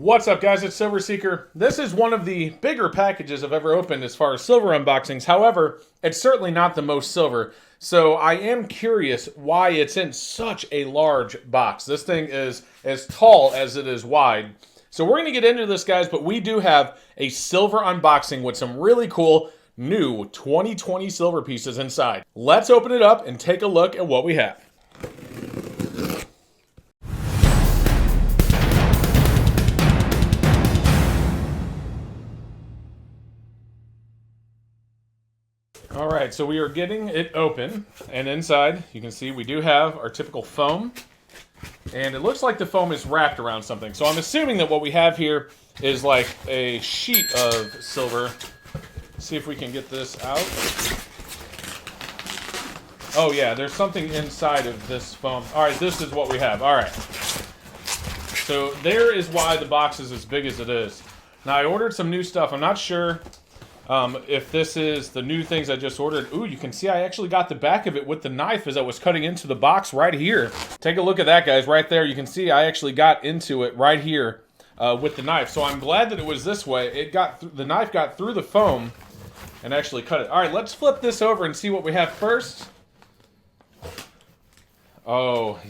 What's up, guys? It's Silver Seeker. This is one of the bigger packages I've ever opened as far as silver unboxings. However, it's certainly not the most silver. So I am curious why it's in such a large box. This thing is as tall as it is wide. So we're going to get into this, guys, but we do have a silver unboxing with some really cool new 2020 silver pieces inside. Let's open it up and take a look at what we have. All right, so we are getting it open, and inside you can see we do have our typical foam, and it looks like the foam is wrapped around something. So I'm assuming that what we have here is like a sheet of silver. Let's see if we can get this out. Oh yeah, there's something inside of this foam. All right, this is what we have. All right. So there is why the box is as big as it is. Now I ordered some new stuff. I'm not sure if this is the new things I just ordered. Ooh, you can see I actually got the back of it with the knife as I was cutting into the box right here. Take a look at that, guys, right there. You can see I actually got into it right here with the knife. So I'm glad that it was this way. The knife got through the foam and actually cut it. All right, let's flip this over and see what we have first. Oh,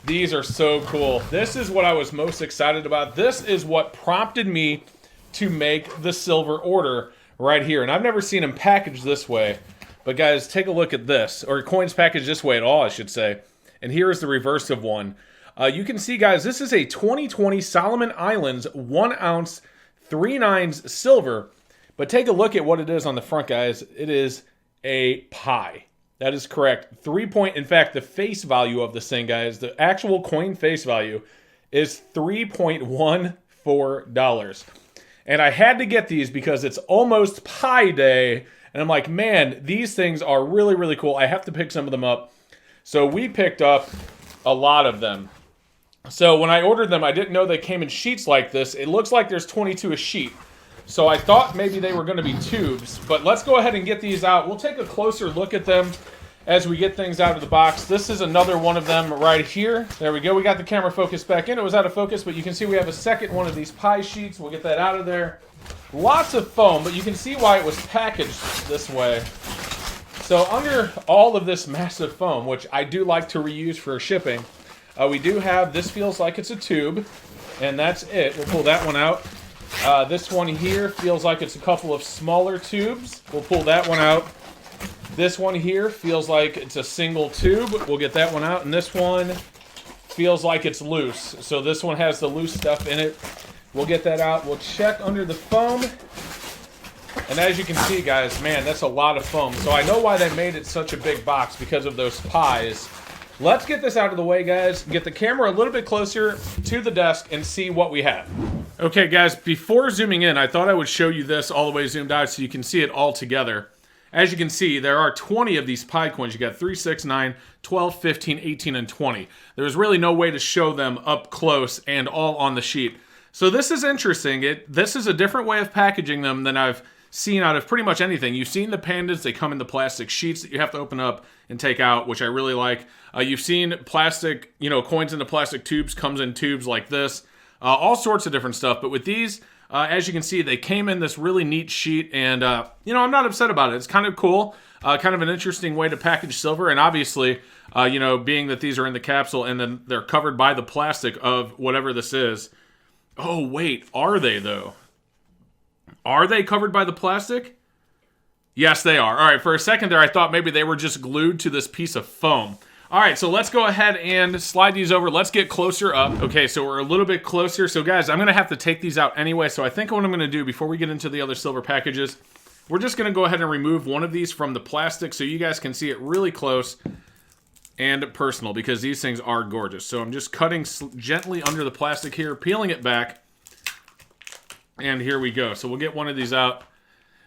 these are so cool. This is what I was most excited about. This is what prompted me to make the silver order right here. And I've never seen them packaged this way. But guys, take a look at this. Or coins packaged this way at all, I should say. And here is the reverse of one. You can see, guys, this is a 2020 Solomon Islands 1 ounce 3/9 silver. But take a look at what it is on the front, guys. It is a pie. That is correct. In fact, the face value of this thing, guys, the actual coin face value is $3.14. And I had to get these because it's almost Pi Day. And I'm like, man, these things are really, really cool. I have to pick some of them up. So we picked up a lot of them. So when I ordered them, I didn't know they came in sheets like this. It looks like there's 22 a sheet. So I thought maybe they were going to be tubes. But let's go ahead and get these out. We'll take a closer look at them as we get things out of the box. This is another one of them right here. There we go. We got the camera focused back in. It was out of focus, but you can see we have a second one of these pie sheets. We'll get that out of there. Lots of foam, but you can see why it was packaged this way. So under all of this massive foam, which I do like to reuse for shipping, we do have, this feels like it's a tube, and that's it. We'll pull that one out. This one here feels like it's a couple of smaller tubes. We'll pull that one out. This one here feels like it's a single tube. We'll get that one out. And this one feels like it's loose. So this one has the loose stuff in it. We'll get that out. We'll check under the foam. And as you can see, guys, man, that's a lot of foam. So I know why they made it such a big box, because of those pies. Let's get this out of the way, guys. Get the camera a little bit closer to the desk and see what we have. Okay, guys, before zooming in, I thought I would show you this all the way zoomed out so you can see it all together. As you can see, there are 20 of these pie coins. You got 3, 6, 9, 12, 15, 18, and 20. There's really no way to show them up close and all on the sheet. So this is interesting. This is a different way of packaging them than I've seen out of pretty much anything. You've seen the pandas. They come in the plastic sheets that you have to open up and take out, which I really like. You've seen plastic, coins into plastic tubes, comes in tubes like this. All sorts of different stuff. But with these, as you can see, they came in this really neat sheet, and, I'm not upset about it. It's kind of cool, kind of an interesting way to package silver, and obviously, being that these are in the capsule and then they're covered by the plastic of whatever this is. Oh, wait, are they, though? Are they covered by the plastic? Yes, they are. All right, for a second there, I thought maybe they were just glued to this piece of foam. All right, so let's go ahead and slide these over. Let's get closer up. Okay, so we're a little bit closer. So guys, I'm gonna have to take these out anyway. So I think what I'm gonna do before we get into the other silver packages, we're just gonna go ahead and remove one of these from the plastic so you guys can see it really close and personal, because these things are gorgeous. So I'm just cutting gently under the plastic here, peeling it back, and here we go. So we'll get one of these out.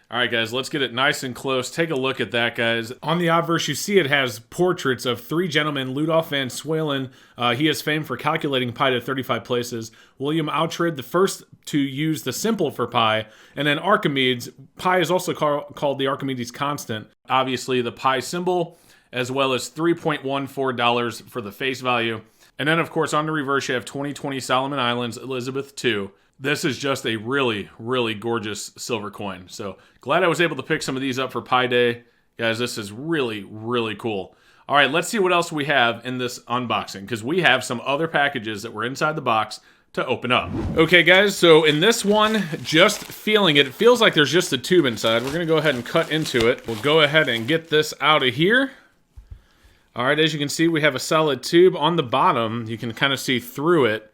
All right, guys, let's get it nice and close. Take a look at that, guys. On the obverse, you see it has portraits of 3 gentlemen. Ludolf van Swalen, he is famed for calculating pi to 35 places. William Oughtred, the first to use the symbol for pi. And then Archimedes. Pi is also called the Archimedes constant. Obviously, the pi symbol, as well as $3.14 for the face value. And then, of course, on the reverse, you have 2020 Solomon Islands, Elizabeth II. This is just a really, really gorgeous silver coin. So glad I was able to pick some of these up for Pi Day. Guys, this is really, really cool. All right, let's see what else we have in this unboxing, because we have some other packages that were inside the box to open up. Okay, guys, so in this one, just feeling it, it feels like there's just a tube inside. We're going to go ahead and cut into it. We'll go ahead and get this out of here. All right, as you can see, we have a solid tube. On the bottom, you can kind of see through it.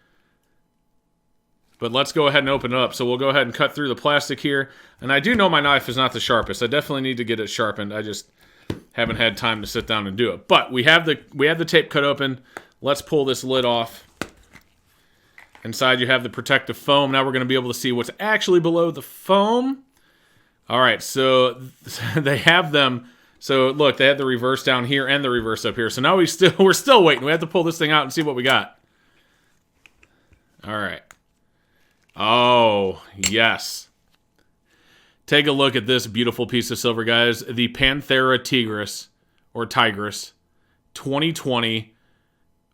But let's go ahead and open it up. So we'll go ahead and cut through the plastic here. And I do know my knife is not the sharpest. I definitely need to get it sharpened. I just haven't had time to sit down and do it. But we have the tape cut open. Let's pull this lid off. Inside you have the protective foam. Now we're going to be able to see what's actually below the foam. All right, so they have them. So look, they have the reverse down here and the reverse up here. So now we're still waiting. We have to pull this thing out and see what we got. All right. Oh, yes. Take a look at this beautiful piece of silver, guys. The Panthera Tigris, or Tigris, 2020,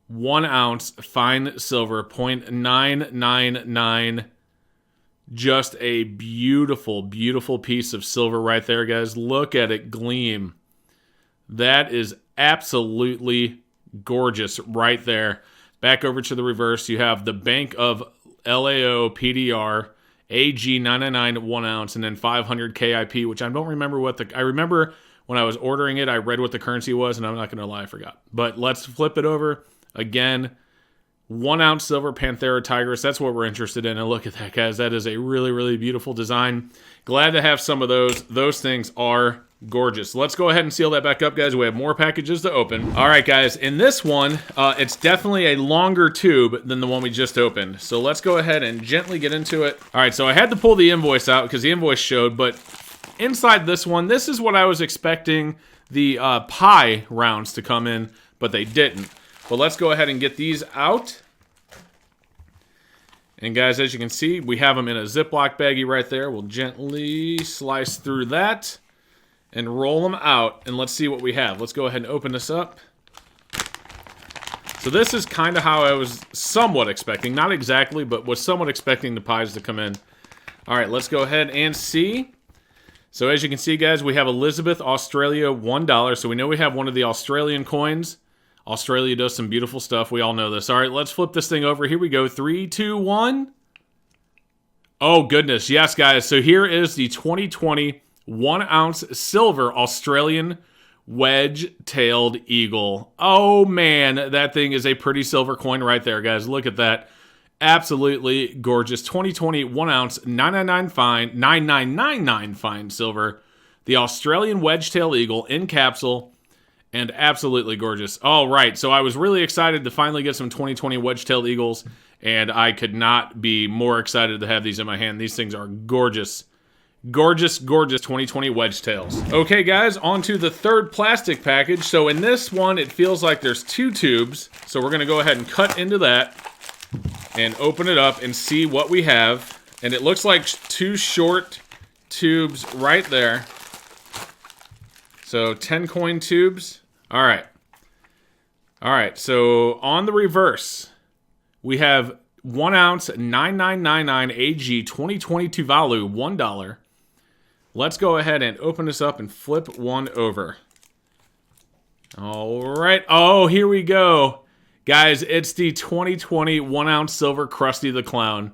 1 ounce fine silver, 0.999. Just a beautiful, beautiful piece of silver right there, guys. Look at it gleam. That is absolutely gorgeous right there. Back over to the reverse, you have the Bank of LAO PDR AG999 1 ounce, and then 500 KIP, which I don't remember what I remember when I was ordering it, I read what the currency was, and I'm not going to lie, I forgot. But let's flip it over again. 1 ounce silver Panthera Tigris. That's what we're interested in. And look at that, guys. That is a really, really beautiful design. Glad to have some of those. Those things are gorgeous. Let's go ahead and seal that back up, guys. We have more packages to open. All right, guys. In this one, it's definitely a longer tube than the one we just opened. So let's go ahead and gently get into it. All right, so I had to pull the invoice out because the invoice showed, but inside this one, this is what I was expecting the pie rounds to come in, but they didn't. But let's go ahead and get these out. And guys, as you can see, we have them in a Ziploc baggie right there. We'll gently slice through that and roll them out. And let's see what we have. Let's go ahead and open this up. So this is kind of how I was somewhat expecting. Not exactly, but was somewhat expecting the pies to come in. All right, let's go ahead and see. So as you can see, guys, we have Elizabeth, Australia, $1. So we know we have one of the Australian coins. Australia does some beautiful stuff. We all know this. All right, let's flip this thing over. Here we go. 3, 2, 1. Oh, goodness. Yes, guys. So here is the 2020 1 ounce silver Australian wedge-tailed eagle. Oh, man. That thing is a pretty silver coin right there, guys. Look at that. Absolutely gorgeous. 2020 1 ounce 9999 fine silver. The Australian wedge-tailed eagle in capsule. And absolutely gorgeous. All right, so I was really excited to finally get some 2020 wedge-tailed eagles, and I could not be more excited to have these in my hand. These things are gorgeous. Gorgeous, gorgeous 2020 wedge-tails. Okay, guys, on to the third plastic package. So in this one, it feels like there's 2 tubes. So we're going to go ahead and cut into that and open it up and see what we have. And it looks like 2 short tubes right there. So 10 coin tubes. All right. All right. So on the reverse, we have 1 ounce 9999 AG 2020 Tuvalu, $1. Let's go ahead and open this up and flip one over. All right. Oh, here we go. Guys, it's the 2020 1 ounce silver Krusty the Clown.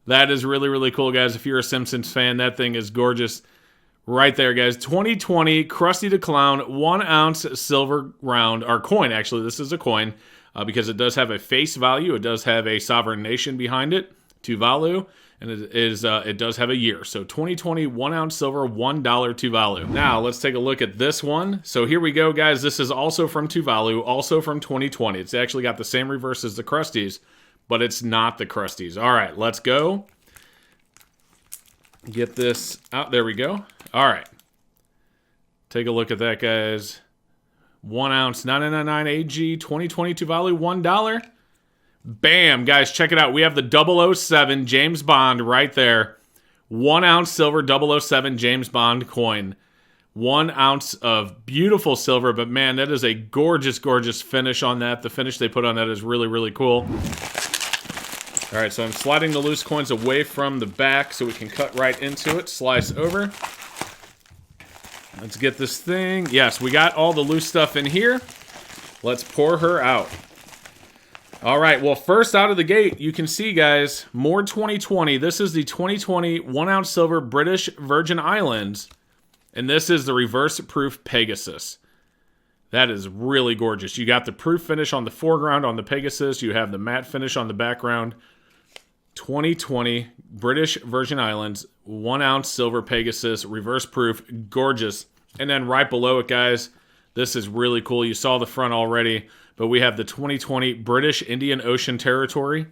That is really, really cool, guys. If you're a Simpsons fan, that thing is gorgeous. Right there, guys. 2020 Krusty the Clown 1 ounce silver round, or coin, actually. This is a coin because it does have a face value. It does have a sovereign nation behind it, Tuvalu, and it does have a year. So 2020 1 ounce silver, $1 Tuvalu. Now, let's take a look at this one. So here we go, guys. This is also from Tuvalu, also from 2020. It's actually got the same reverse as the Krusties, but it's not the Krusties. All right, let's go. Get this out. There we go. All right. Take a look at that, guys. 1 ounce 999 AG 2020 Tuvalu, $1. Bam, guys, check it out. We have the 007 James Bond right there. 1 ounce silver 007 James Bond coin. 1 ounce of beautiful silver, but man, that is a gorgeous, gorgeous finish on that. The finish they put on that is really, really cool. All right, so I'm sliding the loose coins away from the back so we can cut right into it. Slice over. Let's get this thing. Yes, we got all the loose stuff in here. Let's pour her out. All right, well, first out of the gate, you can see, guys, more 2020. This is the 2020 1 ounce silver British Virgin Islands. And this is the reverse proof Pegasus. That is really gorgeous. You got the proof finish on the foreground on the Pegasus. You have the matte finish on the background. 2020 British Virgin Islands 1 ounce silver Pegasus, reverse proof, gorgeous. And then right below it, guys, this is really cool. You saw the front already, but we have the 2020 British Indian Ocean Territory.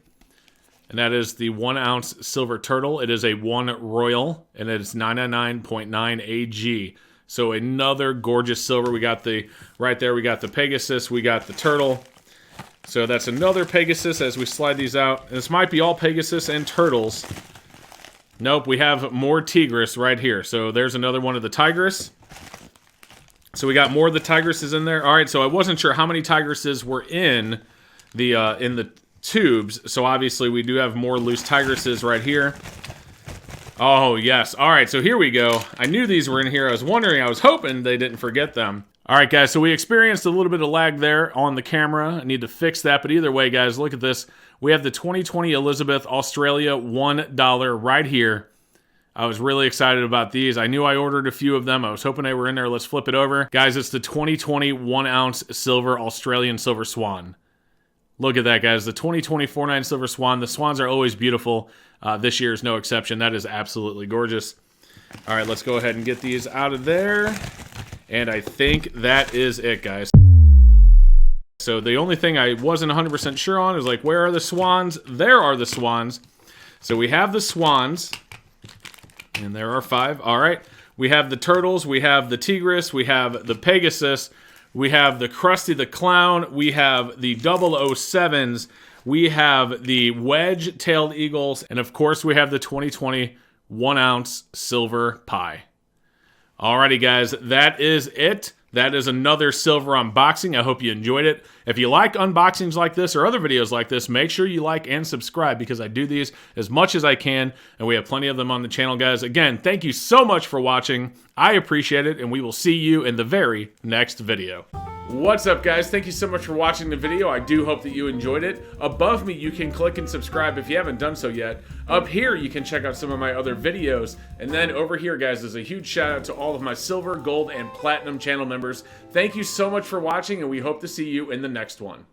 And that is the 1 ounce silver turtle. It is a 1 royal, and it is 999.9 AG. So another gorgeous silver. We got the, right there, we got the Pegasus, we got the turtle. So that's another Pegasus as we slide these out. This might be all Pegasus and turtles. Nope, we have more Tigris right here. So there's another one of the Tigris. So we got more of the Tigrises in there. All right, so I wasn't sure how many Tigrises were in the tubes. So obviously we do have more loose Tigrises right here. Oh, yes. All right, so here we go. I knew these were in here. I was hoping they didn't forget them. All right, guys, so we experienced a little bit of lag there on the camera. I need to fix that, but either way, guys, look at this. We have the 2020 Elizabeth Australia $1 right here. I was really excited about these. I knew I ordered a few of them. I was hoping they were in there. Let's flip it over. Guys, it's the 2020 1 ounce silver Australian silver swan. Look at that, guys. The 2020 49 silver swan. The swans are always beautiful. This year is no exception. That is absolutely gorgeous. All right, let's go ahead and get these out of there. And I think that is it, guys. So the only thing I wasn't 100% sure on is, like, where are the swans? There are the swans. So we have the swans. And there are 5. All right. We have the turtles. We have the Tigris. We have the Pegasus. We have the Krusty the Clown. We have the 007s. We have the wedge-tailed eagles. And, of course, we have the 2020 1 ounce silver pie. Alrighty, guys. That is it. That is another silver unboxing. I hope you enjoyed it. If you like unboxings like this or other videos like this, make sure you like and subscribe because I do these as much as I can, and we have plenty of them on the channel, guys. Again, thank you so much for watching. I appreciate it, and we will see you in the very next video. What's up, guys? Thank you so much for watching the video. I do hope that you enjoyed it. Above me, you can click and subscribe if you haven't done so yet. Up here, you can check out some of my other videos. And then over here, guys, is a huge shout out to all of my silver, gold, and platinum channel members. Thank you so much for watching, and we hope to see you in the next one.